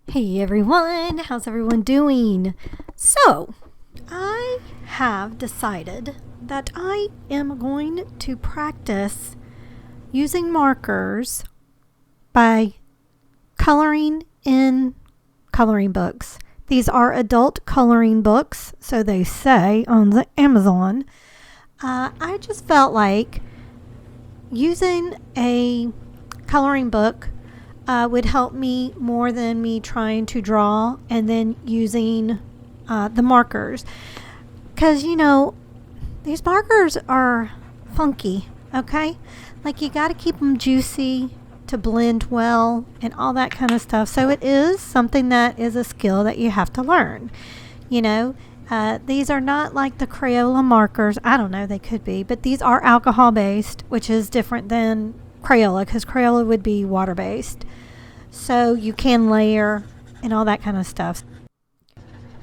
Hey everyone, how's everyone doing? So, I have decided that I am going to practice using markers by coloring in coloring books. These are adult coloring books, so they say on the Amazon. I just felt like using a coloring book would help me more than me trying to draw and then using the markers. Because, these markers are funky, okay? Like, you got to keep them juicy to blend well and all that kind of stuff. So, it is something that is a skill that you have to learn. These are not like the Crayola markers. I don't know, they could be, but these are alcohol based, which is different than Crayola because Crayola would be water based. So you can layer and all that kind of stuff.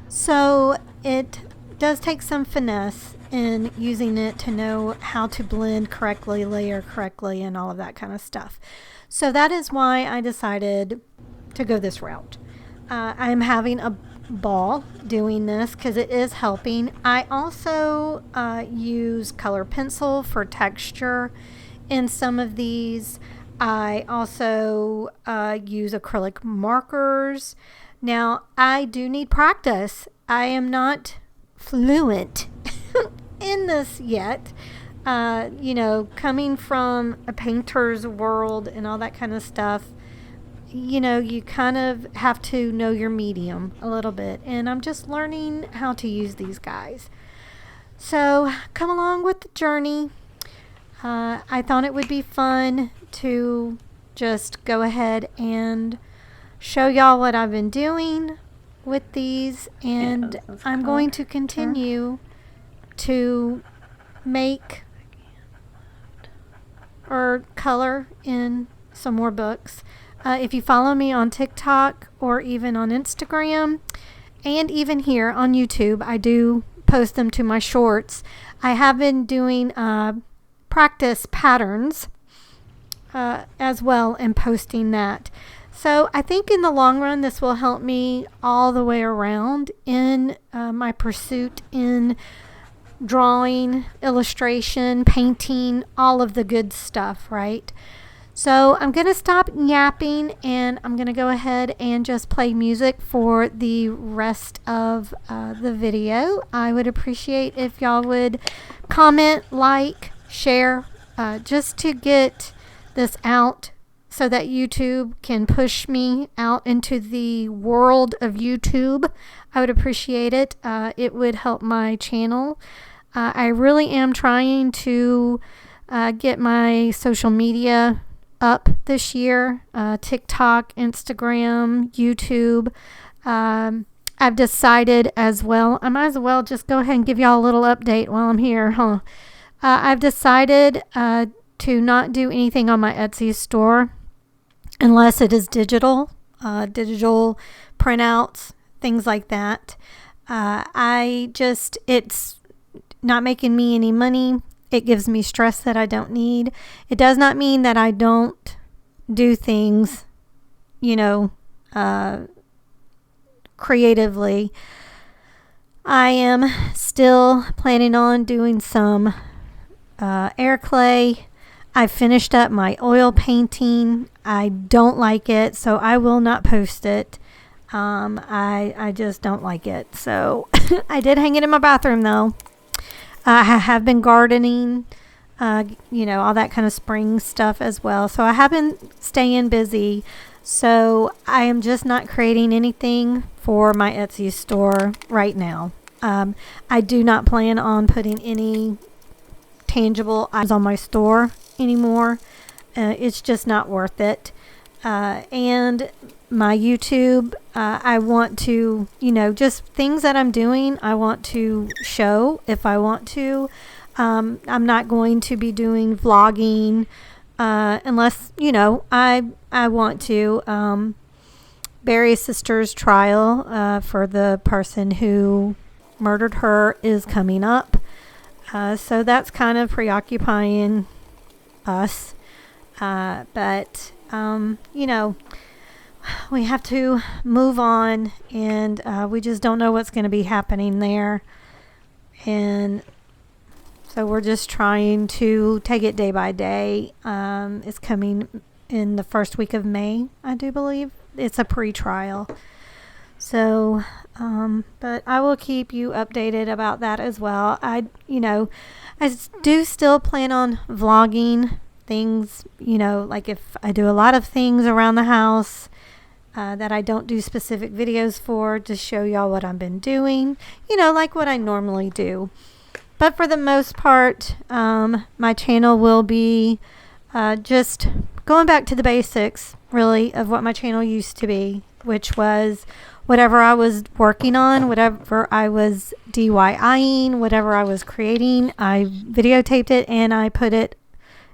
So it does take some finesse in using it to know how to blend correctly, layer correctly, and all of that kind of stuff. So that is why I decided to go this route. I'm having a ball doing this because it is helping. I also use color pencil for texture in some of these. I also use acrylic markers. Now, I do need practice. I am not fluent in this yet. Coming from a painter's world and all that kind of stuff, you kind of have to know your medium a little bit. And I'm just learning how to use these guys. So come along with the journey. I thought it would be fun to just go ahead and show y'all what I've been doing with these. And I'm going to continue to make or color in some more books. If you follow me on TikTok or even on Instagram and even here on YouTube, I do post them to my shorts. I have been doing practice patterns as well and posting that. So I think in the long run, this will help me all the way around in my pursuit in drawing, illustration, painting, all of the good stuff, right? So I'm going to stop yapping and I'm going to go ahead and just play music for the rest of the video. I would appreciate if y'all would comment, like, share, just to get this out so that YouTube can push me out into the world of YouTube. I would appreciate it. It would help my channel. I really am trying to get my social media up this year. TikTok, Instagram, YouTube. I've decided as well, I might as well just go ahead and give y'all a little update while I'm here, huh? I've decided to not do anything on my Etsy store unless it is digital printouts, things like that. It's not making me any money. It gives me stress that I don't need. It does not mean that I don't do things, creatively. I am still planning on doing some air clay. I finished up my oil painting. I don't like it, so I will not post it. I just don't like it. So I did hang it in my bathroom though. I have been gardening, all that kind of spring stuff as well. So I have been staying busy. So I am just not creating anything for my Etsy store right now. I do not plan on putting any tangible items on my store anymore. It's just not worth it. And my YouTube, I want to, just things that I'm doing, I want to show if I want to. I'm not going to be doing vlogging unless, I want to. Barry's sister's trial for the person who murdered her is coming up. So that's kind of preoccupying us. But we have to move on, and we just don't know what's going to be happening there. And so we're just trying to take it day by day. It's coming in the first week of May, I do believe. It's a pre-trial. So, but I will keep you updated about that as well. I do still plan on vlogging things, like if I do a lot of things around the house that I don't do specific videos for, to show y'all what I've been doing, like what I normally do. But for the most part, my channel will be just going back to the basics, really, of what my channel used to be, which was whatever I was working on, whatever I was DIYing, whatever I was creating, I videotaped it and I put it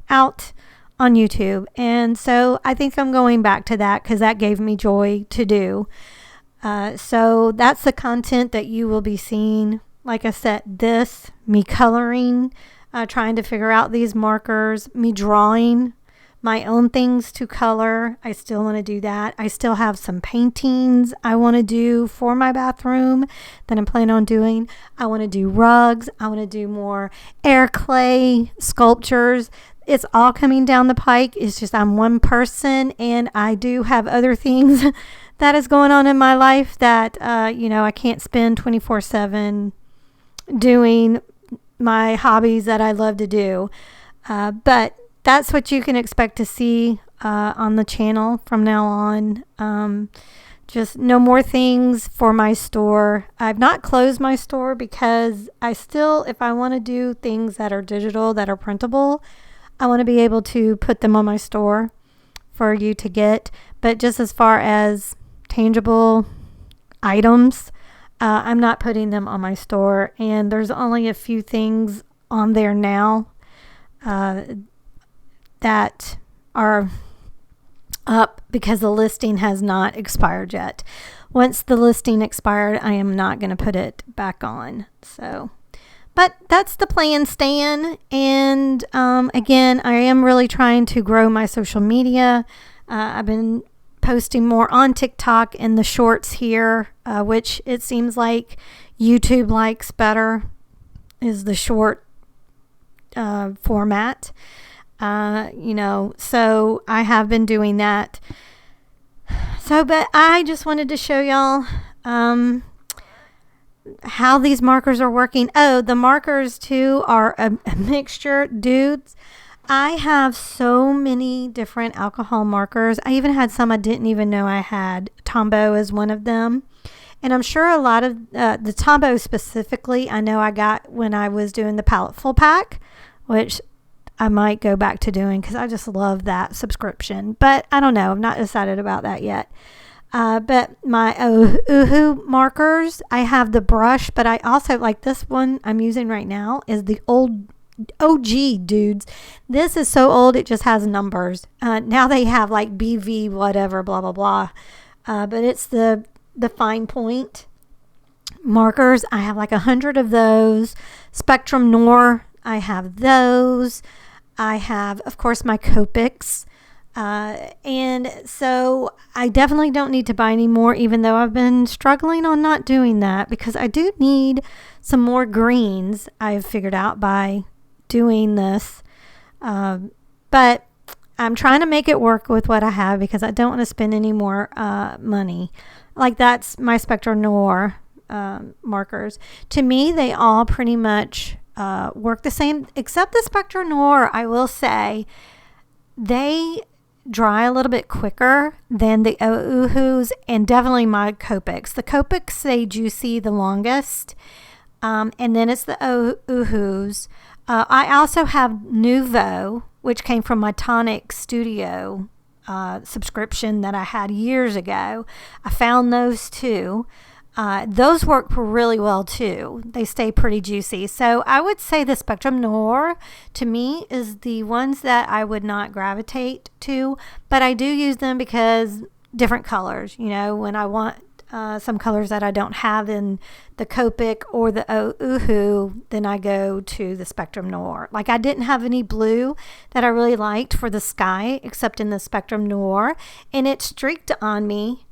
out on YouTube. And so I think I'm going back to that because that gave me joy to do. So that's the content that you will be seeing. Like I said, me coloring, trying to figure out these markers, me drawing my own things to color. I still want to do that. I still have some paintings I want to do for my bathroom that I'm planning on doing. I want to do rugs. I want to do more air clay sculptures. It's all coming down the pike. It's just I'm one person, and I do have other things that is going on in my life that, I can't spend 24/7 doing my hobbies that I love to do. But that's what you can expect to see on the channel from now on. Just no more things for my store. I've not closed my store because I still, if I want to do things that are digital, that are printable, I want to be able to put them on my store for you to get. But just as far as tangible items, I'm not putting them on my store. And there's only a few things on there now that are up because the listing has not expired yet. Once the listing expired, I am not going to put it back on. So, but that's the plan, Stan. And again, I am really trying to grow my social media. I've been posting more on TikTok and the shorts here, which it seems like YouTube likes better, is the short format. So I have been doing that. So, but I just wanted to show y'all how these markers are working. Oh, the markers too are a mixture. Dudes, I have so many different alcohol markers. I even had some I didn't even know I had. Tombow is one of them. And I'm sure a lot of the Tombow specifically, I know I got when I was doing the palette full pack, which I might go back to doing because I just love that subscription. But I don't know. I'm not decided about that yet. But my Uhu markers, I have the brush, but I also like this one I'm using right now is the old OG, dudes. This is so old it just has numbers. Now they have like BV whatever, blah, blah, blah. But it's the fine point markers. I have like 100 of those. Spectrum Noir, I have those. I have, of course, my Copics. And so I definitely don't need to buy any more, even though I've been struggling on not doing that because I do need some more greens, I've figured out by doing this. But I'm trying to make it work with what I have because I don't want to spend any more money. Like that's my Spectrum Noir markers. To me, they all pretty much work the same, except the Spectrum Noir, I will say, they dry a little bit quicker than the Uhus and definitely my Copics. The Copics stay juicy the longest, and then it's the Uhus. I also have Nuvo, which came from my Tonic Studio subscription that I had years ago. I found those too. Those work really well too. They stay pretty juicy. So I would say the Spectrum Noir to me is the ones that I would not gravitate to, but I do use them because different colors, when I want some colors that I don't have in the Copic or the Oohoo, then I go to the Spectrum Noir. Like, I didn't have any blue that I really liked for the sky except in the Spectrum Noir, and it streaked on me,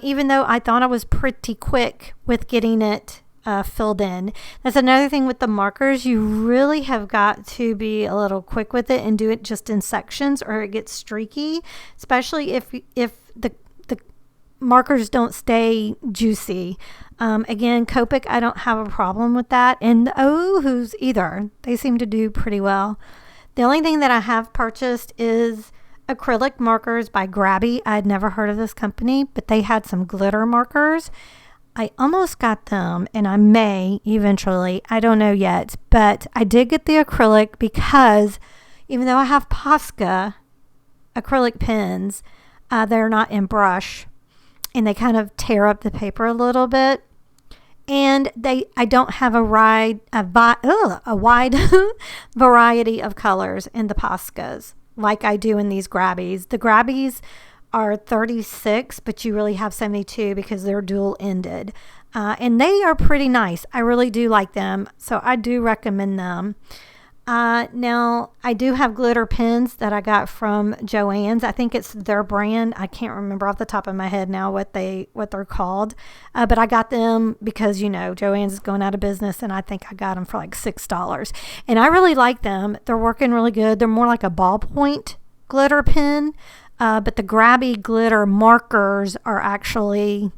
even though I thought I was pretty quick with getting it filled in. That's another thing with the markers. You really have got to be a little quick with it and do it just in sections, or it gets streaky, especially if the markers don't stay juicy. Again, Copic, I don't have a problem with that, and the Oohoos either. They seem to do pretty well. The only thing that I have purchased is acrylic markers by Grabby. I had never heard of this company, but they had some glitter markers. I almost got them, and I may eventually. I don't know yet, but I did get the acrylic because even though I have Posca acrylic pens, they're not in brush, and they kind of tear up the paper a little bit. And I don't have a wide variety of colors in the Poscas like I do in these Grabbies. The Grabbies are 36, but you really have 72 because they're dual ended. And they are pretty nice. I really do like them, so I do recommend them. Now, I do have glitter pens that I got from Joann's. I think it's their brand. I can't remember off the top of my head now what they're called. But I got them because, Joann's is going out of business, and I think I got them for like $6. And I really like them. They're working really good. They're more like a ballpoint glitter pen. But the Grabby glitter markers are actually,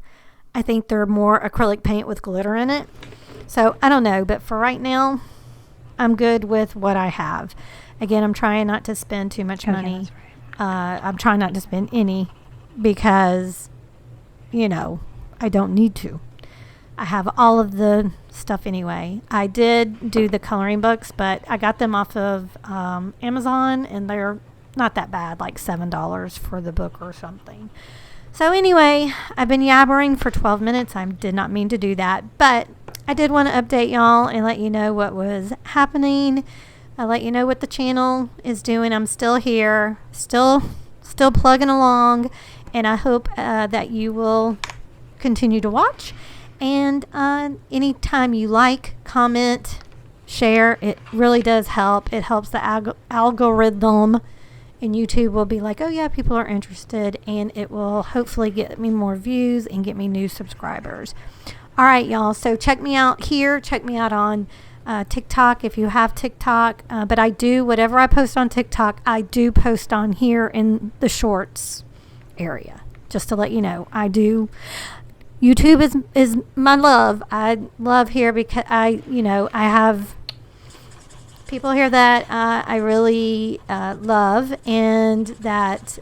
I think they're more acrylic paint with glitter in it. So I don't know, but for right now, I'm good with what I have. Again, I'm trying not to spend too much money. Yeah, that's right. I'm trying not to spend any because, I don't need to. I have all of the stuff anyway. I did do the coloring books, but I got them off of Amazon, and they're not that bad, like $7 for the book or something. So anyway, I've been yabbering for 12 minutes. I did not mean to do that, but I did want to update y'all and let you know what was happening. I'll let you know what the channel is doing. I'm still here, still plugging along, and I hope that you will continue to watch. And anytime you like, comment, share, it really does help. It helps the algorithm. And YouTube will be like, oh yeah, people are interested, and it will hopefully get me more views and get me new subscribers. All right, y'all. So check me out here. Check me out on TikTok if you have TikTok. But I do, whatever I post on TikTok, I do post on here in the shorts area. Just to let you know, I do. YouTube is my love. I love here because I have people here that I really love and that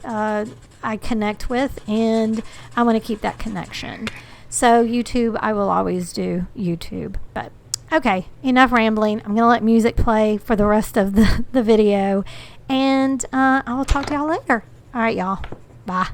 I connect with, and I want to keep that connection. So YouTube, I will always do YouTube. But okay, enough rambling. I'm going to let music play for the rest of the video, and I'll talk to y'all later. All right, y'all. Bye.